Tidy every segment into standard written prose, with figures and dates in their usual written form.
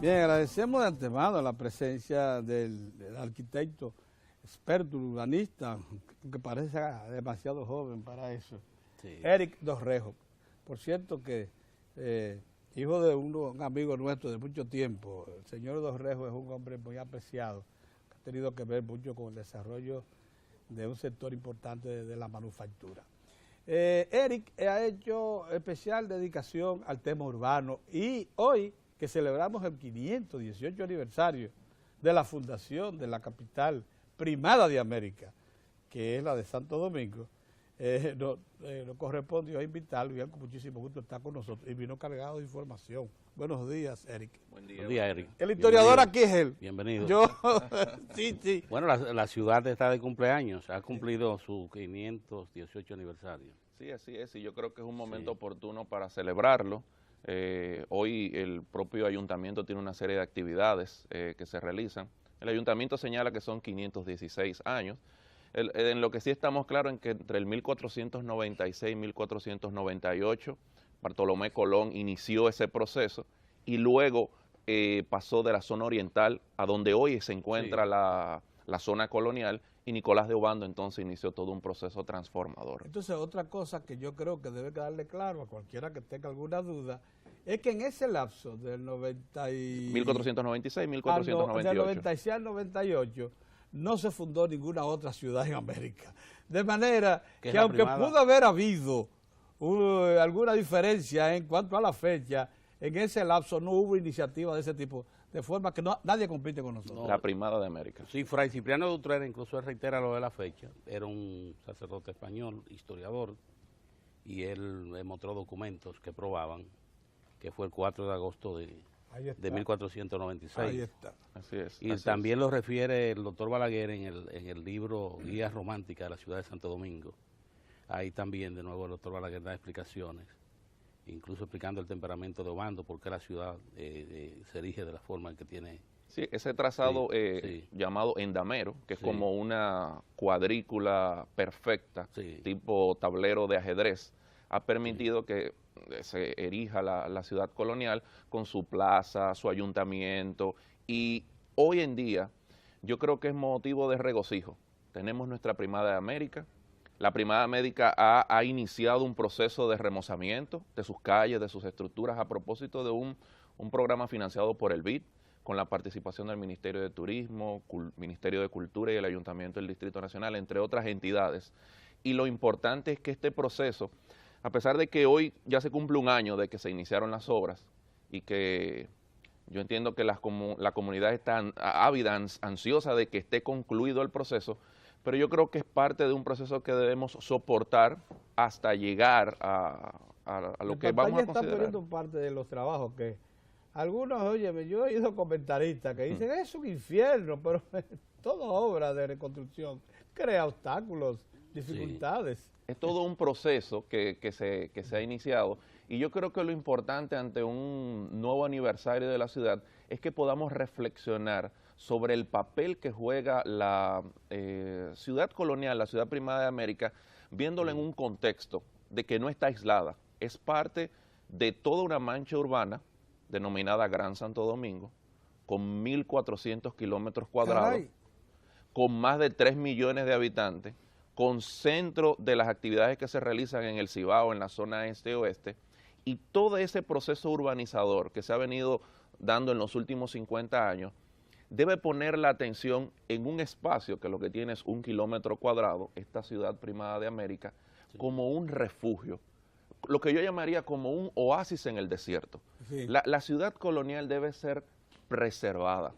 Bien, agradecemos de antemano la presencia del arquitecto experto urbanista, que parece demasiado joven para eso, sí. Eric Dorrejo. Por cierto que hijo de un amigo nuestro de mucho tiempo, el señor Dorrejo es un hombre muy apreciado, que ha tenido que ver mucho con el desarrollo de un sector importante de la manufactura. Eric ha hecho especial dedicación al tema urbano y hoy que celebramos el 518 aniversario de la fundación de la capital primada de América, que es la de Santo Domingo, nos correspondió invitarlo y él con muchísimo gusto está con nosotros y vino cargado de información. Buenos días, Eric. Buen día, Eric. El historiador bienvenido. Aquí es él. Bienvenido. Yo, sí. Bueno, la ciudad está de cumpleaños, ha cumplido su 518 aniversario. Sí, así es, y yo creo que es un momento oportuno para celebrarlo. Hoy el propio ayuntamiento tiene una serie de actividades que se realizan. El ayuntamiento señala que son 516 años. En lo que sí estamos claros en que entre el 1496 y 1498 Bartolomé Colón inició ese proceso y luego pasó de la zona oriental a donde hoy se encuentra la zona colonial, y Nicolás de Obando entonces inició todo un proceso transformador. Entonces otra cosa que yo creo que debe quedarle claro a cualquiera que tenga alguna duda es que en ese lapso del 1496, 1498. Del 96 al 98 no se fundó ninguna otra ciudad en América. De manera que aunque pudo haber habido alguna diferencia en cuanto a la fecha, en ese lapso no hubo iniciativa de ese tipo, de forma que nadie compite con nosotros. La primada de América. Sí, Fray Cipriano de Utrera incluso reitera lo de la fecha, era un sacerdote español, historiador, y él mostró documentos que probaban que fue el 4 de agosto de 1496. Ahí está. Así es. Y también lo refiere el doctor Balaguer en el libro Guía Romántica de la Ciudad de Santo Domingo. Ahí también, de nuevo, el doctor Balaguer da explicaciones, incluso explicando el temperamento de Obando, por qué la ciudad se erige de la forma en que tiene. Sí, ese trazado llamado endamero, que es como una cuadrícula perfecta, tipo tablero de ajedrez, ha permitido que se erija la ciudad colonial con su plaza, su ayuntamiento, y hoy en día yo creo que es motivo de regocijo. Tenemos nuestra primada de América. La primada de América ha iniciado un proceso de remozamiento de sus calles, de sus estructuras, a propósito de un programa financiado por el BID, con la participación del Ministerio de Turismo, Ministerio de Cultura y el Ayuntamiento del Distrito Nacional, entre otras entidades. Y lo importante es que este proceso, a pesar de que hoy ya se cumple un año de que se iniciaron las obras y que yo entiendo que la comunidad está ávida, ansiosa de que esté concluido el proceso, pero yo creo que es parte de un proceso que debemos soportar hasta llegar a lo que vamos a considerar. Está poniendo parte de los trabajos que algunos, oye, yo he oído comentaristas que dicen es un infierno, pero toda obra de reconstrucción crea obstáculos, dificultades. Es todo un proceso que se ha iniciado, y yo creo que lo importante ante un nuevo aniversario de la ciudad es que podamos reflexionar sobre el papel que juega la ciudad colonial, la ciudad primada de América, viéndolo en un contexto de que no está aislada, es parte de toda una mancha urbana denominada Gran Santo Domingo, con 1.400 kilómetros cuadrados, con más de 3 millones de habitantes, con centro de las actividades que se realizan en el Cibao, en la zona este-oeste, y todo ese proceso urbanizador que se ha venido dando en los últimos 50 años, debe poner la atención en un espacio que lo que tiene es 1 kilómetro cuadrado, esta ciudad primada de América, como un refugio, lo que yo llamaría como un oasis en el desierto. La ciudad colonial debe ser preservada,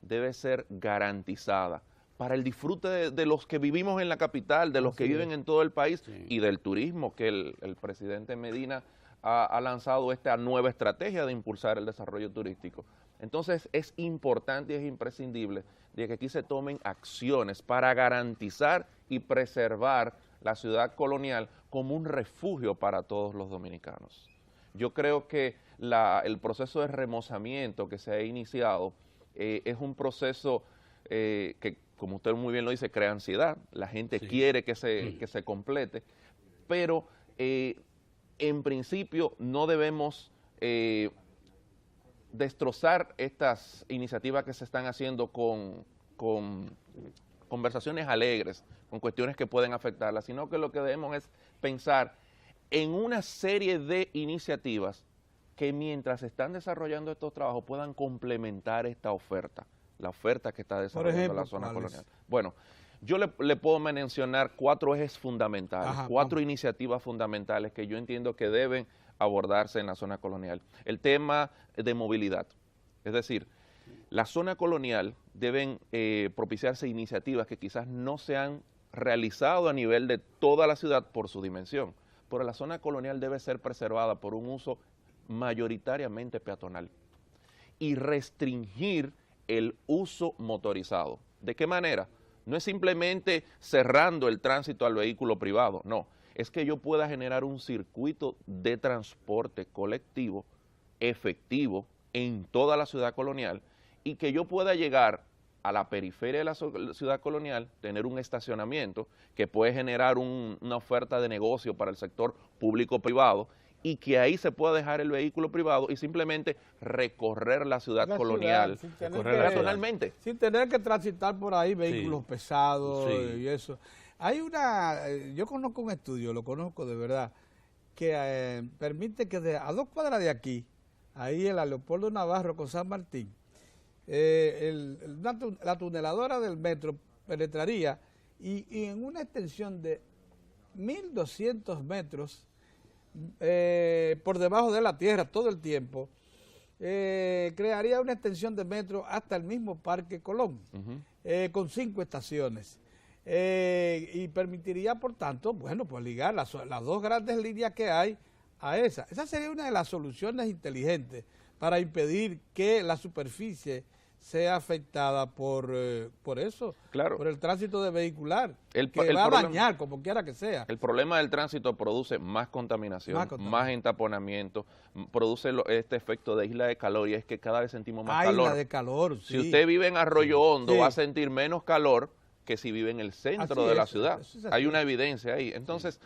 debe ser garantizada para el disfrute de los que vivimos en la capital, de los que viven en todo el país y del turismo, que el presidente Medina ha lanzado esta nueva estrategia de impulsar el desarrollo turístico. Entonces es importante y es imprescindible de que aquí se tomen acciones para garantizar y preservar la ciudad colonial como un refugio para todos los dominicanos. Yo creo que el proceso de remozamiento que se ha iniciado es un proceso que, como usted muy bien lo dice, crea ansiedad. La gente quiere que se complete, pero en principio no debemos destrozar estas iniciativas que se están haciendo con conversaciones alegres, con cuestiones que pueden afectarlas, sino que lo que debemos es pensar en una serie de iniciativas que mientras se están desarrollando estos trabajos puedan complementar esta oferta, la oferta que está desarrollando la zona colonial. Bueno, yo le puedo mencionar 4 ejes fundamentales, Ajá, 4 iniciativas fundamentales que yo entiendo que deben abordarse en la zona colonial. El tema de movilidad, es decir, la zona colonial deben propiciarse iniciativas que quizás no se han realizado a nivel de toda la ciudad por su dimensión, pero la zona colonial debe ser preservada por un uso mayoritariamente peatonal y restringir el uso motorizado. ¿De qué manera? No es simplemente cerrando el tránsito al vehículo privado, no, es que yo pueda generar un circuito de transporte colectivo efectivo en toda la ciudad colonial y que yo pueda llegar a la periferia de la ciudad colonial, tener un estacionamiento que puede generar una oferta de negocio para el sector público-privado y que ahí se pueda dejar el vehículo privado y simplemente recorrer la ciudad colonial personalmente. Sin tener que transitar por ahí vehículos pesados y eso. Hay yo conozco un estudio, lo conozco de verdad, que permite que a 2 cuadras de aquí, ahí en la Leopoldo Navarro con San Martín, la tuneladora del metro penetraría y en una extensión de 1.200 metros por debajo de la tierra todo el tiempo, crearía una extensión de metro hasta el mismo Parque Colón, con 5 estaciones. Y permitiría, por tanto, bueno, pues ligar las 2 grandes líneas que hay a esa. Esa sería una de las soluciones inteligentes para impedir que la superficie sea afectada por eso, claro, por el tránsito de vehicular, que va a dañar como quiera que sea. El problema del tránsito produce más contaminación, más entaponamiento, produce este efecto de isla de calor y es que cada vez sentimos más calor. Isla de calor, Si usted vive en Arroyo Hondo va a sentir menos calor que si vive en el centro de la ciudad. Hay una evidencia ahí. Entonces,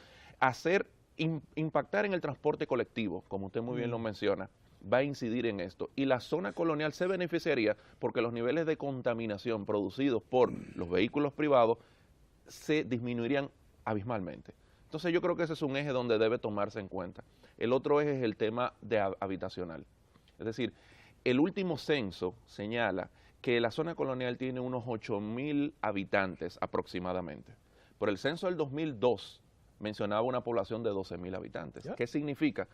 impactar en el transporte colectivo, como usted muy bien lo menciona, va a incidir en esto. Y la zona colonial se beneficiaría porque los niveles de contaminación producidos por los vehículos privados se disminuirían abismalmente. Entonces yo creo que ese es un eje donde debe tomarse en cuenta. El otro eje es el tema habitacional. Es decir, el último censo señala que la zona colonial tiene unos 8.000 habitantes aproximadamente. Pero el censo del 2002 mencionaba una población de 12.000 habitantes. ¿Qué significa?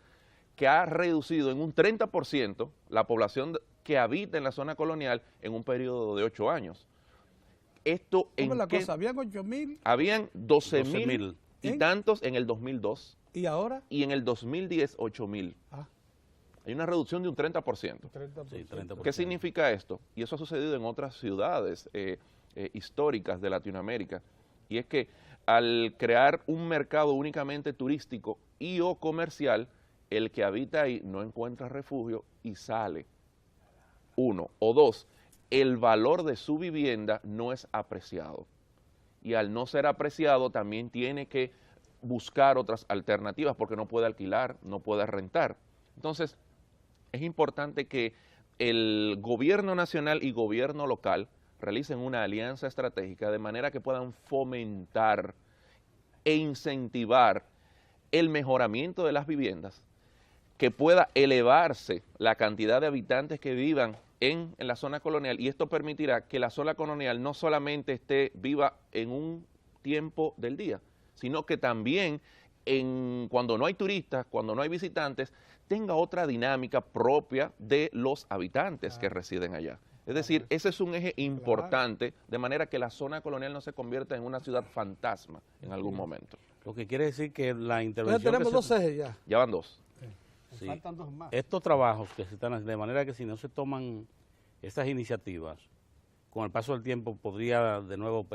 Que ha reducido en un 30% la población que habita en la zona colonial en un periodo de 8 años. Esto ¿Cómo es la cosa? ¿Habían 8.000? Habían 12.000 y tantos en el 2002. ¿Y ahora? Y en el 2010, 8.000. Hay una reducción de un 30%. 30%. Sí, 30%. ¿Qué significa esto? Y eso ha sucedido en otras ciudades históricas de Latinoamérica. Y es que al crear un mercado únicamente turístico y o comercial, el que habita ahí no encuentra refugio y sale. 1. O 2, el valor de su vivienda no es apreciado. Y al no ser apreciado también tiene que buscar otras alternativas porque no puede alquilar, no puede rentar. Entonces, es importante que el gobierno nacional y gobierno local realicen una alianza estratégica de manera que puedan fomentar e incentivar el mejoramiento de las viviendas, que pueda elevarse la cantidad de habitantes que vivan en la zona colonial y esto permitirá que la zona colonial no solamente esté viva en un tiempo del día, sino que también cuando no hay turistas, cuando no hay visitantes, tenga otra dinámica propia de los habitantes que residen allá. Es decir, ese es un eje importante, de manera que la zona colonial no se convierta en una ciudad fantasma en algún momento. Lo que quiere decir que la intervención... Entonces tenemos 2 ejes ya. Ya van 2. Sí. Faltan 2 más. Estos trabajos que se están haciendo, de manera que si no se toman estas iniciativas, con el paso del tiempo podría de nuevo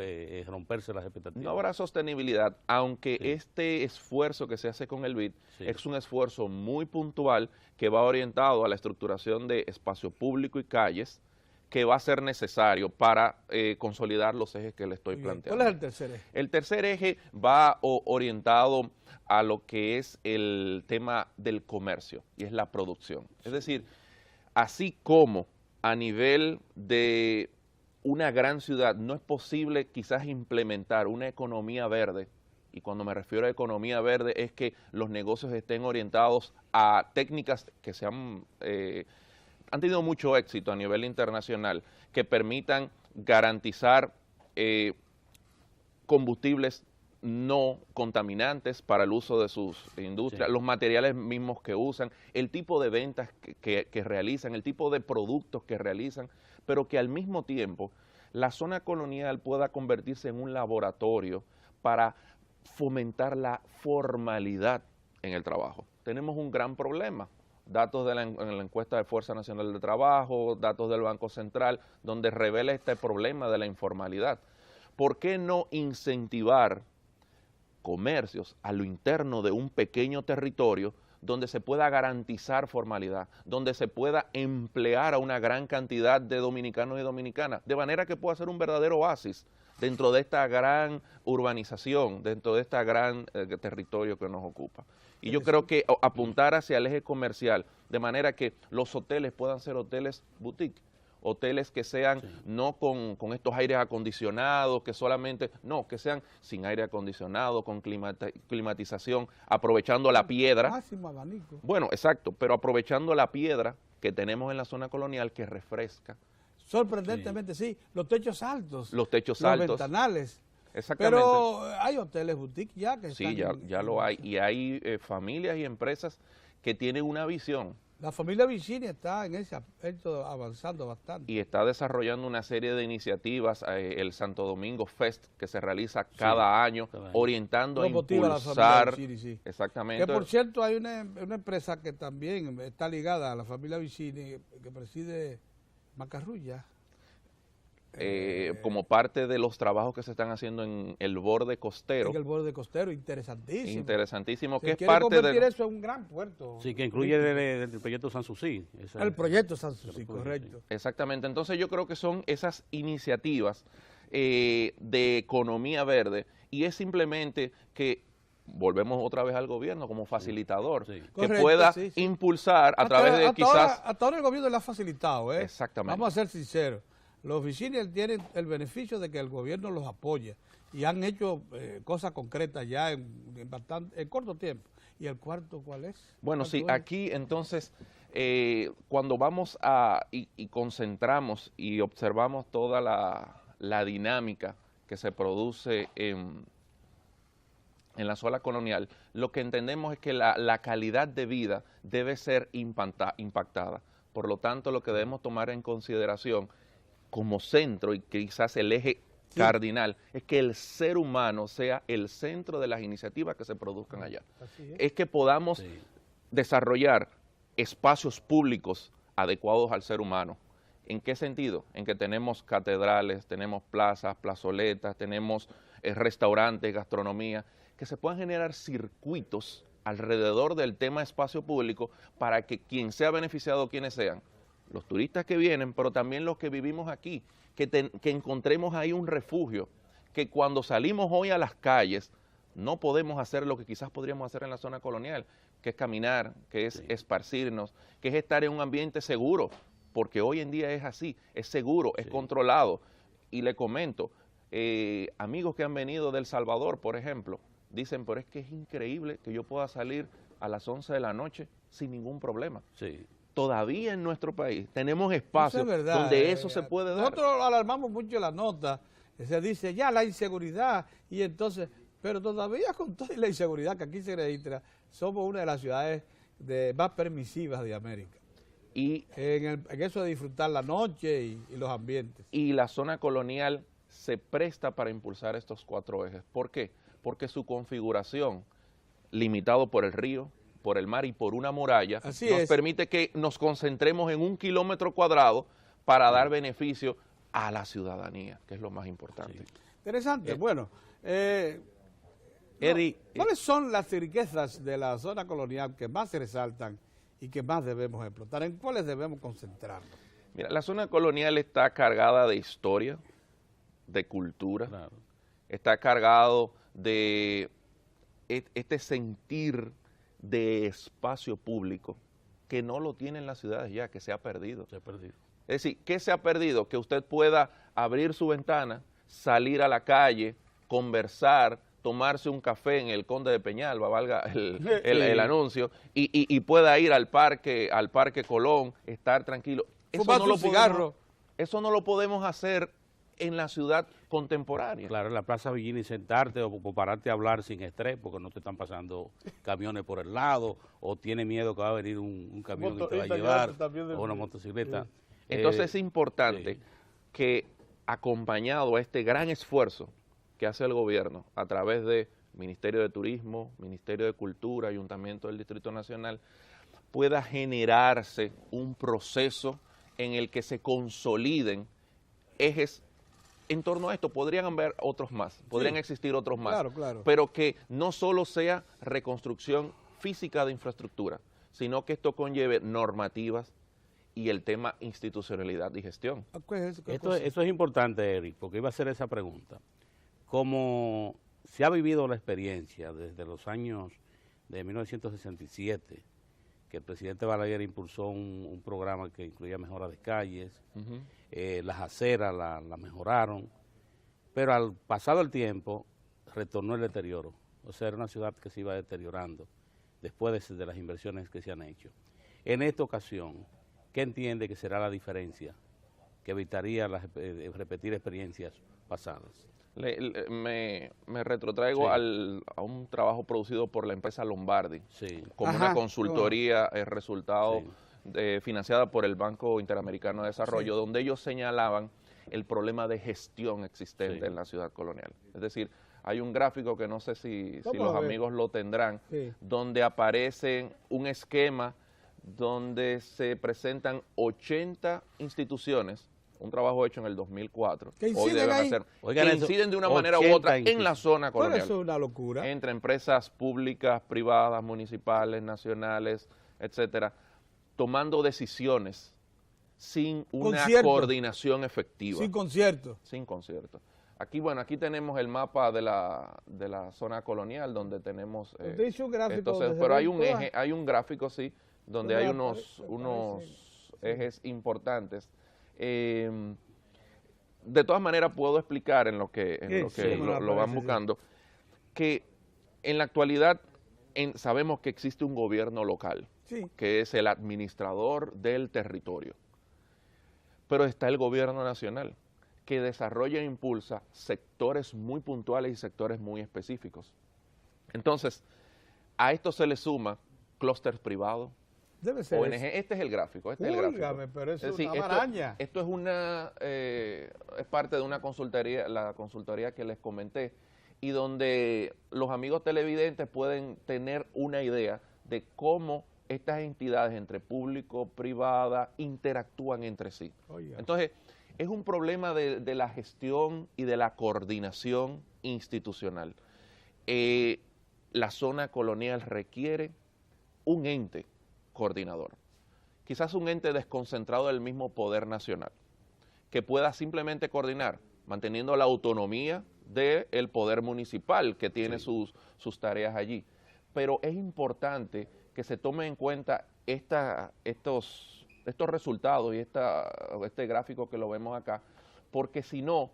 romperse las expectativas. No habrá sostenibilidad, aunque este esfuerzo que se hace con el BID es un esfuerzo muy puntual que va orientado a la estructuración de espacio público y calles, que va a ser necesario para consolidar los ejes que le estoy planteando. ¿Cuál es el tercer eje? El tercer eje va orientado a lo que es el tema del comercio y es la producción. Es decir, así como a nivel de una gran ciudad no es posible quizás implementar una economía verde, y cuando me refiero a economía verde es que los negocios estén orientados a técnicas que han tenido mucho éxito a nivel internacional, que permitan garantizar combustibles no contaminantes para el uso de sus industrias, sí, los materiales mismos que usan, el tipo de ventas que realizan, el tipo de productos que realizan, pero que al mismo tiempo la zona colonial pueda convertirse en un laboratorio para fomentar la formalidad en el trabajo. Tenemos un gran problema. Datos en la encuesta de Fuerza Nacional de Trabajo, datos del Banco Central, donde revela este problema de la informalidad. ¿Por qué no incentivar comercios a lo interno de un pequeño territorio donde se pueda garantizar formalidad, donde se pueda emplear a una gran cantidad de dominicanos y dominicanas, de manera que pueda ser un verdadero oasis dentro de esta gran urbanización, dentro de este gran territorio que nos ocupa? Y yo creo que apuntar hacia el eje comercial, de manera que los hoteles puedan ser hoteles boutique, hoteles que sean no con estos aires acondicionados, que solamente, no, que sean sin aire acondicionado, con climatización, aprovechando la piedra. Máximo abanico. Bueno, exacto, pero aprovechando la piedra que tenemos en la zona colonial que refresca. Sorprendentemente, sí. Los techos altos. Los techos altos. Los ventanales. Exactamente. Pero hay hoteles boutique ya que sí, ya lo hay. Y hay familias y empresas que tienen una visión. La familia Vicini está en ese aspecto avanzando bastante. Y está desarrollando una serie de iniciativas, el Santo Domingo Fest, que se realiza cada año, orientando a impulsar. Vicini, sí. Exactamente. Que por cierto hay una empresa que también está ligada a la familia Vicini, que preside Macarrulla. Como parte de los trabajos que se están haciendo en el borde costero. En el borde costero, interesantísimo. Interesantísimo, que es parte de... convertir de... eso en un gran puerto. Sí, que incluye el proyecto Sanssouci. El proyecto Sanssouci, correcto. Exactamente, entonces yo creo que son esas iniciativas de economía verde, y es simplemente que volvemos otra vez al gobierno como facilitador, que correcto, pueda impulsar a través de quizás... Hasta ahora el gobierno le ha facilitado, ¿eh? Exactamente. Vamos a ser sinceros. Los Vicini tienen el beneficio de que el gobierno los apoya y han hecho cosas concretas ya en corto tiempo. ¿Y el cuarto cuál es? Bueno, sí, aquí entonces, cuando vamos y concentramos y observamos toda la dinámica que se produce en la zona colonial, lo que entendemos es que la calidad de vida debe ser impactada. Por lo tanto, lo que debemos tomar en consideración como centro y quizás el eje cardinal es que el ser humano sea el centro de las iniciativas que se produzcan allá. Es que podamos desarrollar espacios públicos adecuados al ser humano. ¿En qué sentido? En que tenemos catedrales, tenemos plazas, plazoletas, tenemos restaurantes, gastronomía, que se puedan generar circuitos alrededor del tema espacio público para que quien sea beneficiado, quienes sean, los turistas que vienen, pero también los que vivimos aquí, que encontremos ahí un refugio, que cuando salimos hoy a las calles no podemos hacer lo que quizás podríamos hacer en la zona colonial, que es caminar, que es esparcirnos, que es estar en un ambiente seguro, porque hoy en día es así, es seguro, es controlado. Y le comento, amigos que han venido de El Salvador, por ejemplo, dicen, pero es que es increíble que yo pueda salir a las 11 de la noche sin ningún problema. Sí. Todavía en nuestro país tenemos espacios donde eso se puede dar. Nosotros alarmamos mucho la nota, se dice ya la inseguridad, y entonces, pero todavía con toda la inseguridad que aquí se registra, somos una de las ciudades más permisivas de América. Y en eso de disfrutar la noche y los ambientes. Y la zona colonial se presta para impulsar estos 4 ejes. ¿Por qué? Porque su configuración, limitado por el río, por el mar y por una muralla, nos permite que nos concentremos en 1 kilómetro cuadrado para dar beneficio a la ciudadanía, que es lo más importante. Interesante. Bueno, ¿cuáles son las riquezas de la zona colonial que más se resaltan y que más debemos explotar? ¿En cuáles debemos concentrarnos? Mira, la zona colonial está cargada de historia, de cultura, está cargado de este sentir de espacio público que no lo tienen las ciudades ya, que se ha perdido. Se ha perdido. Es decir, ¿qué se ha perdido? Que usted pueda abrir su ventana, salir a la calle, conversar, tomarse un café en el Conde de Peñalba, valga el anuncio, y pueda ir al parque Colón, estar tranquilo. Eso no lo podemos hacer en la ciudad contemporánea. Claro, en la Plaza Villini sentarte o pararte a hablar sin estrés porque no te están pasando camiones por el lado o tiene miedo que va a venir un camión y te va a llevar o una motocicleta. Sí. Entonces es importante que, acompañado a este gran esfuerzo que hace el gobierno a través de Ministerio de Turismo, Ministerio de Cultura, Ayuntamiento del Distrito Nacional, pueda generarse un proceso en el que se consoliden ejes en torno a esto. Podrían haber otros más, podrían existir otros más, claro. Pero que no solo sea reconstrucción física de infraestructura, sino que esto conlleve normativas y el tema institucionalidad y gestión. Eso es importante, Eric, porque iba a hacer esa pregunta. Como se ha vivido la experiencia desde los años de 1967, que el presidente Balaguer impulsó un programa que incluía mejoras de calles, las aceras la mejoraron, pero al pasado el tiempo retornó el deterioro. O sea, era una ciudad que se iba deteriorando después de las inversiones que se han hecho. En esta ocasión, ¿qué entiende que será la diferencia que evitaría repetir experiencias pasadas? Me retrotraigo a un trabajo producido por la empresa Lombardi, como una consultoría resultado financiada por el Banco Interamericano de Desarrollo, donde ellos señalaban el problema de gestión existente en la ciudad colonial. Es decir, hay un gráfico que no sé si los amigos lo tendrán, donde aparece un esquema donde se presentan 80 instituciones, un trabajo hecho en el 2004, que inciden de una manera u otra en la zona colonial. Eso es una locura. Entre empresas públicas, privadas, municipales, nacionales, etcétera, tomando decisiones sin una coordinación efectiva. Sin concierto. Sin concierto. Aquí, bueno, aquí tenemos el mapa de la zona colonial donde tenemos pero hay un gráfico, sí, donde hay unos ejes importantes. De todas maneras puedo explicar en lo que lo van buscando, que en la actualidad sabemos que existe un gobierno local, que es el administrador del territorio, pero está el gobierno nacional, que desarrolla e impulsa sectores muy puntuales y sectores muy específicos. Entonces, a esto se le suma clústeres privados, debe ser ONG. Este es el gráfico. Pero eso es una maraña. Esto es parte de una consultoría, la consultoría que les comenté, y donde los amigos televidentes pueden tener una idea de cómo estas entidades entre público, privada, interactúan entre sí. Entonces, es un problema de la gestión y de la coordinación institucional. La zona colonial requiere un ente coordinador, quizás un ente desconcentrado del mismo poder nacional, que pueda simplemente coordinar, manteniendo la autonomía del poder municipal que tiene sus tareas allí. Pero es importante que se tome en cuenta estos resultados y este gráfico que lo vemos acá, porque si no,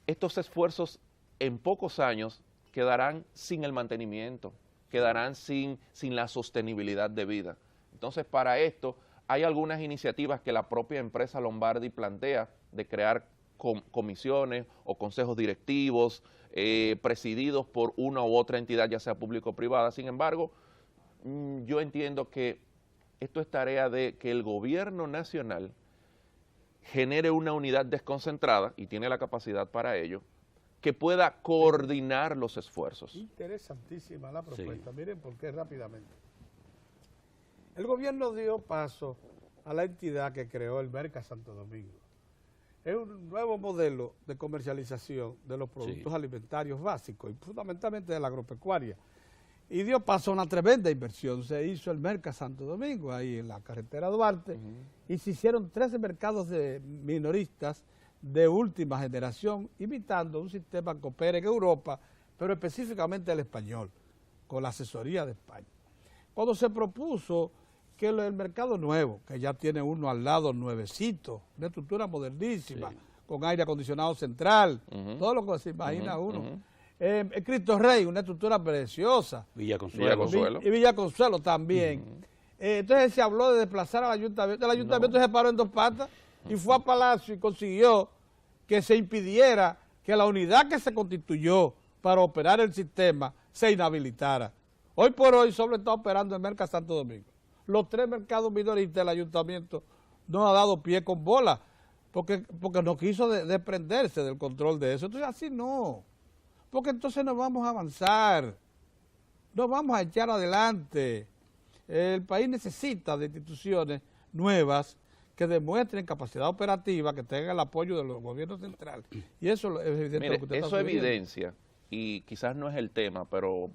estos esfuerzos en pocos años quedarán sin el mantenimiento, quedarán sin la sostenibilidad de vida. Entonces, para esto hay algunas iniciativas que la propia empresa Lombardi plantea de crear comisiones o consejos directivos presididos por una u otra entidad, ya sea público o privada. Sin embargo, yo entiendo que esto es tarea de que el gobierno nacional genere una unidad desconcentrada, y tiene la capacidad para ello, que pueda coordinar los esfuerzos. Interesantísima la propuesta. Miren por qué rápidamente. El gobierno dio paso a la entidad que creó el Merca Santo Domingo. Es un nuevo modelo de comercialización de los productos alimentarios básicos y fundamentalmente de la agropecuaria. Y dio paso a una tremenda inversión. Se hizo el Merca Santo Domingo ahí en la carretera Duarte y se hicieron 13 mercados de minoristas de última generación, imitando un sistema que opera en Europa, pero específicamente el español, con la asesoría de España. Cuando se propuso que el mercado nuevo, que ya tiene uno al lado nuevecito, una estructura modernísima, sí, con aire acondicionado central, todo lo que se imagina uno. El Cristo Rey, una estructura preciosa. Villa Consuelo. Y Villa Consuelo también. Entonces se habló de desplazar al ayuntamiento. El ayuntamiento se paró en dos patas y fue a Palacio y consiguió que se impidiera que la unidad que se constituyó para operar el sistema se inhabilitara. Hoy por hoy solo está operando el Merca Santo Domingo. Los 3 mercados minoristas del ayuntamiento no ha dado pie con bola porque no quiso desprenderse del control de eso. Entonces así no, porque entonces no vamos a avanzar, no vamos a echar adelante. El país necesita de instituciones nuevas que demuestren capacidad operativa, que tengan el apoyo de los gobiernos centrales. Y eso es evidente. Mire, lo que usted eso evidencia, y quizás no es el tema, pero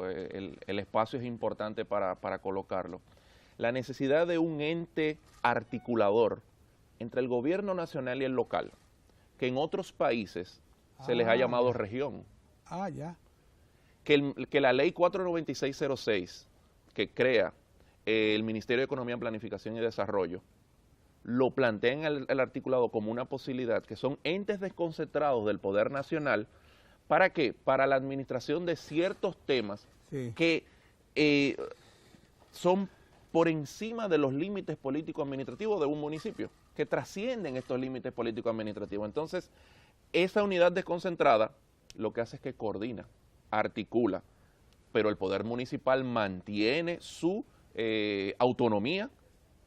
el espacio es importante para colocarlo, la necesidad de un ente articulador entre el gobierno nacional y el local, que en otros países se les ha llamado región. Ya. Que la ley 49606, que crea el Ministerio de Economía, Planificación y Desarrollo, lo plantea en el articulado como una posibilidad, que son entes desconcentrados del Poder Nacional. ¿Para qué? Para la administración de ciertos temas que son por encima de los límites político-administrativos de un municipio, que trascienden estos límites político-administrativos. Entonces, esa unidad desconcentrada lo que hace es que coordina, articula, pero el Poder Municipal mantiene su autonomía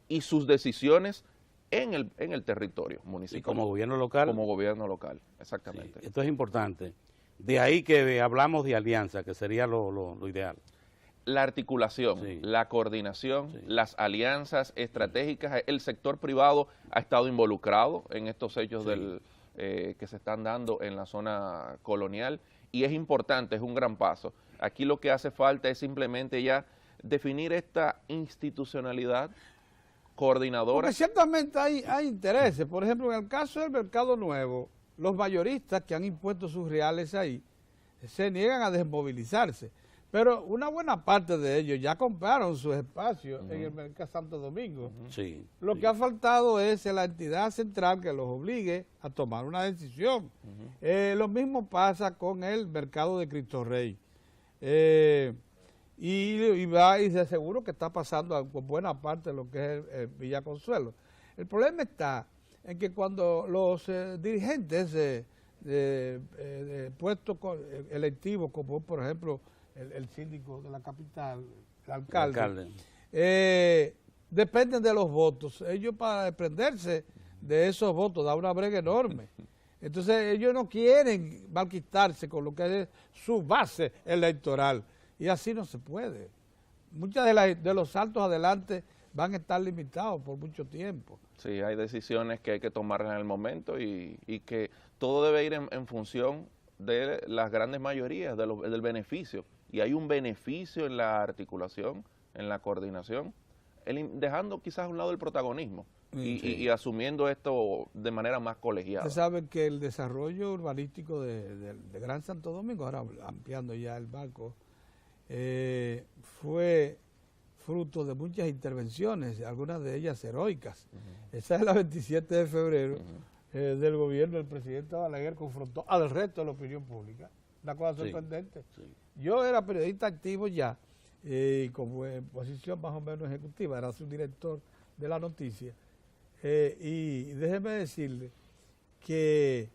y sus decisiones en el territorio municipal. ¿Y como gobierno local? Como gobierno local, exactamente. Sí, esto es importante. De ahí que hablamos de alianza, que sería lo ideal. La articulación, la coordinación, las alianzas estratégicas. El sector privado ha estado involucrado en estos hechos que se están dando en la zona colonial y es importante, es un gran paso. Aquí lo que hace falta es simplemente ya definir esta institucionalidad coordinadora. Porque ciertamente hay intereses. Por ejemplo, en el caso del Mercado Nuevo, los mayoristas que han impuesto sus reales ahí se niegan a desmovilizarse. Pero una buena parte de ellos ya compraron sus espacios en el Mercado Santo Domingo. Lo que ha faltado es la entidad central que los obligue a tomar una decisión. Lo mismo pasa con el Mercado de Cristo Rey. Y de seguro que está pasando con buena parte de lo que es Villa Consuelo. El problema está en que cuando los dirigentes de puestos electivos, como por ejemplo el síndico de la capital, el alcalde. Dependen de los votos. Ellos, para desprenderse de esos votos, da una brega enorme. Entonces ellos no quieren malquitarse con lo que es su base electoral. Y así no se puede. Muchos de los saltos adelante van a estar limitados por mucho tiempo. Sí, hay decisiones que hay que tomar en el momento y que todo debe ir en función de las grandes mayorías, del beneficio. Y hay un beneficio en la articulación, en la coordinación, dejando quizás a un lado el protagonismo y asumiendo esto de manera más colegiada. Usted sabe que el desarrollo urbanístico de Gran Santo Domingo, ahora ampliando ya el marco, fue fruto de muchas intervenciones, algunas de ellas heroicas. Esa es la 27 de febrero del gobierno del presidente Balaguer, confrontó al resto de la opinión pública. Una cosa sorprendente. Yo era periodista activo ya, como en posición más o menos ejecutiva, era subdirector de la noticia. Y déjeme decirle que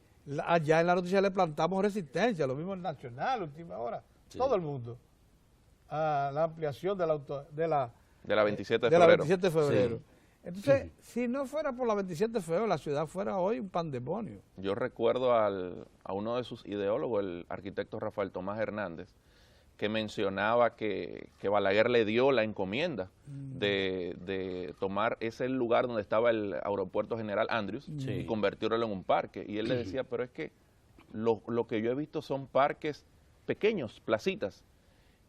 allá en la noticia le plantamos resistencia, lo mismo en Nacional, Última Hora, todo el mundo, a la ampliación de la 27 de febrero. La 27 de febrero. Entonces, si no fuera por la 27 de febrero, la ciudad fuera hoy un pandemonio. Yo recuerdo a uno de sus ideólogos, el arquitecto Rafael Tomás Hernández, que mencionaba que Balaguer le dio la encomienda de tomar ese lugar donde estaba el Aeropuerto General Andrews y convertirlo en un parque. Y él le decía, pero es que lo que yo he visto son parques pequeños, placitas,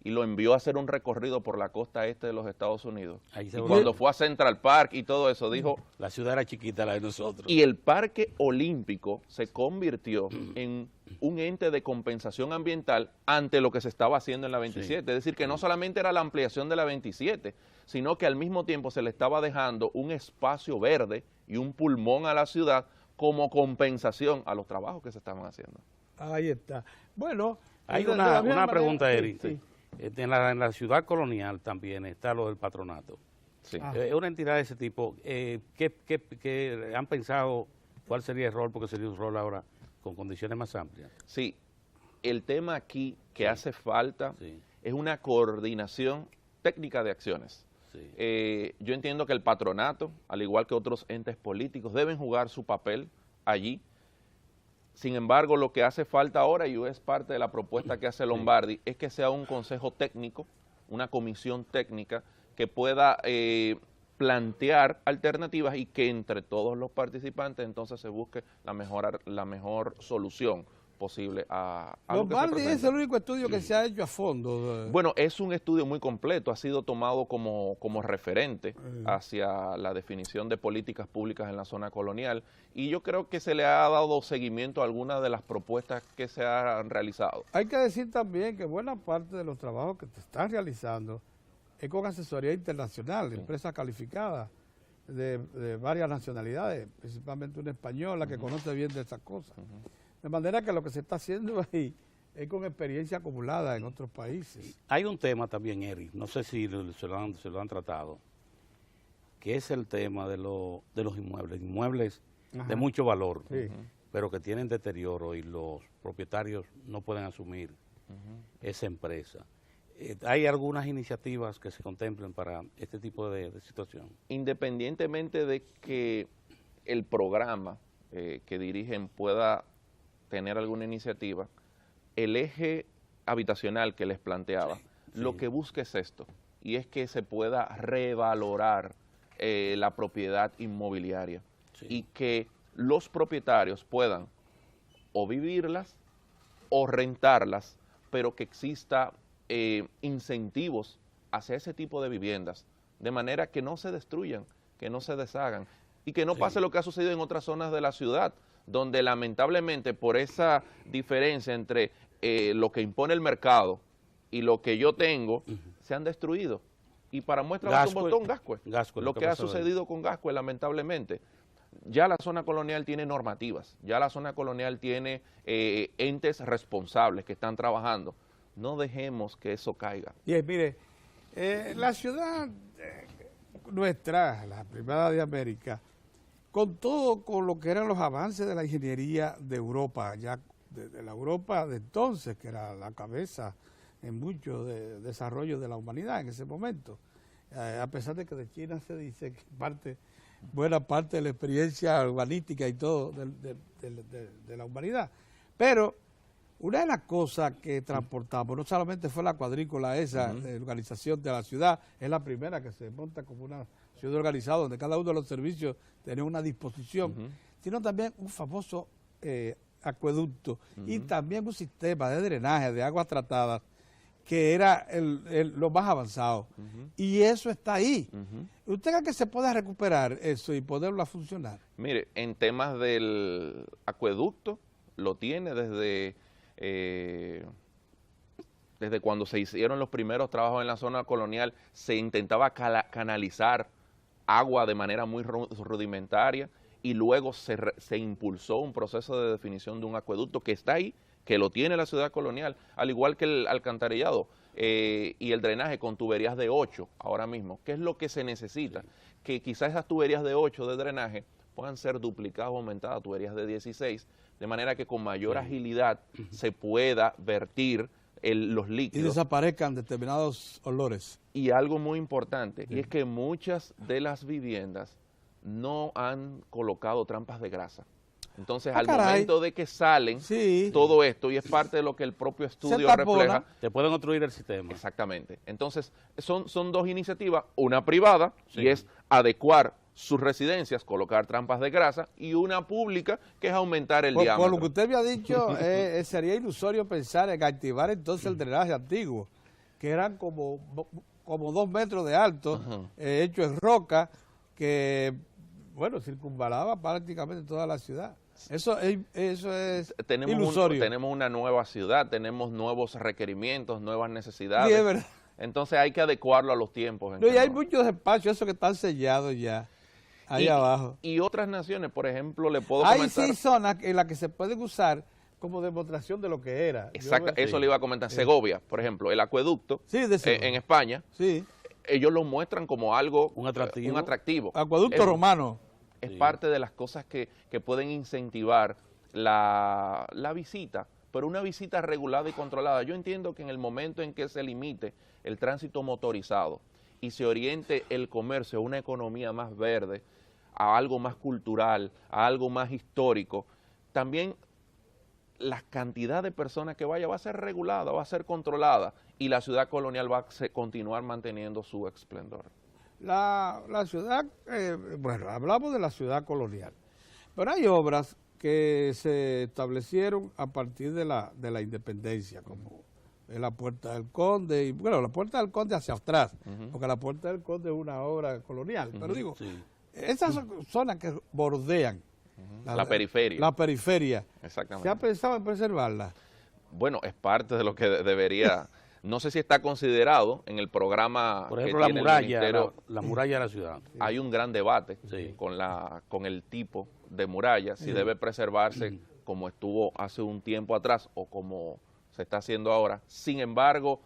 y lo envió a hacer un recorrido por la costa este de los Estados Unidos. Ahí se Y volvió. cuando fue a Central Park y todo eso, dijo, La ciudad era chiquita, la de nosotros. y el Parque Olímpico se convirtió en un ente de compensación ambiental ante lo que se estaba haciendo en la 27. Sí. Es decir, que no solamente era la ampliación de la 27, sino que al mismo tiempo se le estaba dejando un espacio verde y un pulmón a la ciudad como compensación a los trabajos que se estaban haciendo. Ahí está. Bueno, Hay de la misma una manera- pregunta, sí, Eric. sí. En la ciudad colonial también está lo del patronato. Sí. Ah. Una entidad de ese tipo, ¿qué han pensado cuál sería el rol? Porque sería un rol ahora con condiciones más amplias. Sí, el tema aquí que hace falta Sí, es una coordinación técnica de acciones. sí. Yo entiendo que el patronato, al igual que otros entes políticos, deben jugar su papel allí. Sin embargo, lo que hace falta ahora, y es parte de la propuesta que hace Lombardi, es que sea un consejo técnico, una comisión técnica que pueda plantear alternativas y que entre todos los participantes entonces se busque la mejor solución posible a lo que se Lombardi es presenta. el único estudio que se ha hecho a fondo. Bueno, es un estudio muy completo, ha sido tomado como referente hacia la definición de políticas públicas en la zona colonial y yo creo que se le ha dado seguimiento a algunas de las propuestas que se han realizado. Hay que decir también que buena parte de los trabajos que se están realizando es con asesoría internacional, empresas calificadas de varias nacionalidades, principalmente una española que conoce bien de esas cosas. De manera que lo que se está haciendo ahí es con experiencia acumulada en otros países. Hay un tema también, Eric, no sé si se lo han tratado, que es el tema de los inmuebles Ajá. de mucho valor, Sí. pero que tienen deterioro y los propietarios no pueden asumir esa empresa. ¿Hay algunas iniciativas que se contemplen para este tipo de situación? Independientemente de que el programa que dirigen pueda tener alguna iniciativa, el eje habitacional que les planteaba, lo que busca es esto, y es que se pueda revalorar la propiedad inmobiliaria y que los propietarios puedan o vivirlas o rentarlas, pero que exista incentivos hacia ese tipo de viviendas, de manera que no se destruyan, que no se deshagan y que no pase lo que ha sucedido en otras zonas de la ciudad, donde lamentablemente por esa diferencia entre lo que impone el mercado y lo que yo tengo, se han destruido. Y para muestra un botón, Gascue. Lo que ha sucedido con Gascue, lamentablemente. Ya la zona colonial tiene normativas, ya la zona colonial tiene entes responsables que están trabajando. No dejemos que eso caiga. Bien, mire, la ciudad nuestra, la primera de América, con todo con lo que eran los avances de la ingeniería de Europa, ya de la Europa de entonces, que era la cabeza en mucho de desarrollo de la humanidad en ese momento, a pesar de que de China se dice que buena parte de la experiencia urbanística y todo de la humanidad. Pero una de las cosas que transportamos, no solamente fue la cuadrícula esa de organización de la ciudad, es la primera que se monta como una ciudad organizada, donde cada uno de los servicios tenía una disposición, sino también un famoso acueducto y también un sistema de drenaje de aguas tratadas que era lo más avanzado. Y eso está ahí. ¿Usted cree que se pueda recuperar eso y ponerlo a funcionar? Mire, en temas del acueducto, lo tiene desde cuando se hicieron los primeros trabajos en la zona colonial, se intentaba canalizar agua de manera muy rudimentaria y luego se impulsó un proceso de definición de un acueducto que está ahí, que lo tiene la ciudad colonial, al igual que el alcantarillado y el drenaje con tuberías de 8 ahora mismo. ¿Qué es lo que se necesita? Que quizás esas tuberías de 8 de drenaje puedan ser duplicadas o aumentadas a tuberías de 16, de manera que con mayor agilidad se pueda vertir los Y líquidos. desaparezcan determinados olores. Y algo muy importante, y es que muchas de las viviendas no han colocado trampas de grasa. Entonces, al momento de que salen todo esto, y es parte de lo que el propio estudio refleja. Te pueden obstruir el sistema. Exactamente. Entonces, son dos iniciativas, una privada, y es adecuar sus residencias, colocar trampas de grasa, y una pública, que es aumentar el diámetro. Por lo que usted me ha dicho, sería ilusorio pensar en activar entonces el drenaje antiguo. que eran como 2 metros de alto, hecho en roca, que, bueno, circunvalaba prácticamente toda la ciudad. Eso es ilusorio. Tenemos una nueva ciudad, tenemos nuevos requerimientos, nuevas necesidades. Sí, es verdad. Entonces hay que adecuarlo a los tiempos. No, y hay muchos espacios, esos que están sellados ya, ahí abajo. Y otras naciones, por ejemplo, le puedo hay comentar. Hay sí zonas en las que se pueden usar como demostración de lo que era. Exacto, eso le iba a comentar. Segovia, por ejemplo, el acueducto en España, ellos lo muestran como algo, un atractivo. Acueducto romano. Es parte de las cosas que pueden incentivar la visita, pero una visita regulada y controlada. Yo entiendo que en el momento en que se limite el tránsito motorizado y se oriente el comercio a una economía más verde, a algo más cultural, a algo más histórico, también la cantidad de personas que vaya va a ser regulada, va a ser controlada y la ciudad colonial va a continuar manteniendo su esplendor. La ciudad, bueno, hablamos de la ciudad colonial, pero hay obras que se establecieron a partir de la independencia, como la Puerta del Conde, y bueno, la Puerta del Conde hacia atrás, porque la Puerta del Conde es una obra colonial, pero digo, esas zonas que bordean la periferia. La periferia. Exactamente. ¿Se ha pensado en preservarla? Bueno, es parte de lo que debería... No sé si está considerado en el programa. Por ejemplo, la muralla de la ciudad. Hay un gran debate con el tipo de muralla, si debe preservarse como estuvo hace un tiempo atrás o como se está haciendo ahora. Sin embargo,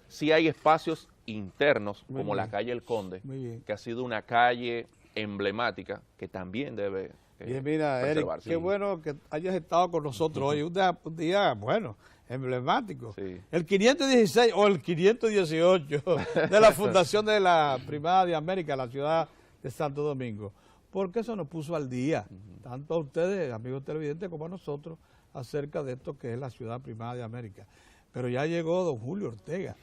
sí hay espacios internos, como la calle El Conde, que ha sido una calle emblemática que también debe mira, preservarse. Eric, qué bueno que hayas estado con nosotros hoy. Un día, bueno, emblemático. El 516 o el 518 de la fundación de la Primada de América, la ciudad de Santo Domingo. Porque eso nos puso al día, tanto a ustedes, amigos televidentes, como a nosotros, acerca de esto que es la ciudad Primada de América. Pero ya llegó don Julio Ortega,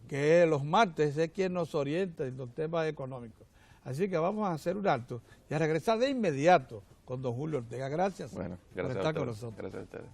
que los martes es quien nos orienta en los temas económicos. Así que vamos a hacer un alto y a regresar de inmediato con don Julio Ortega. Gracias, por estar con nosotros. Gracias a ustedes.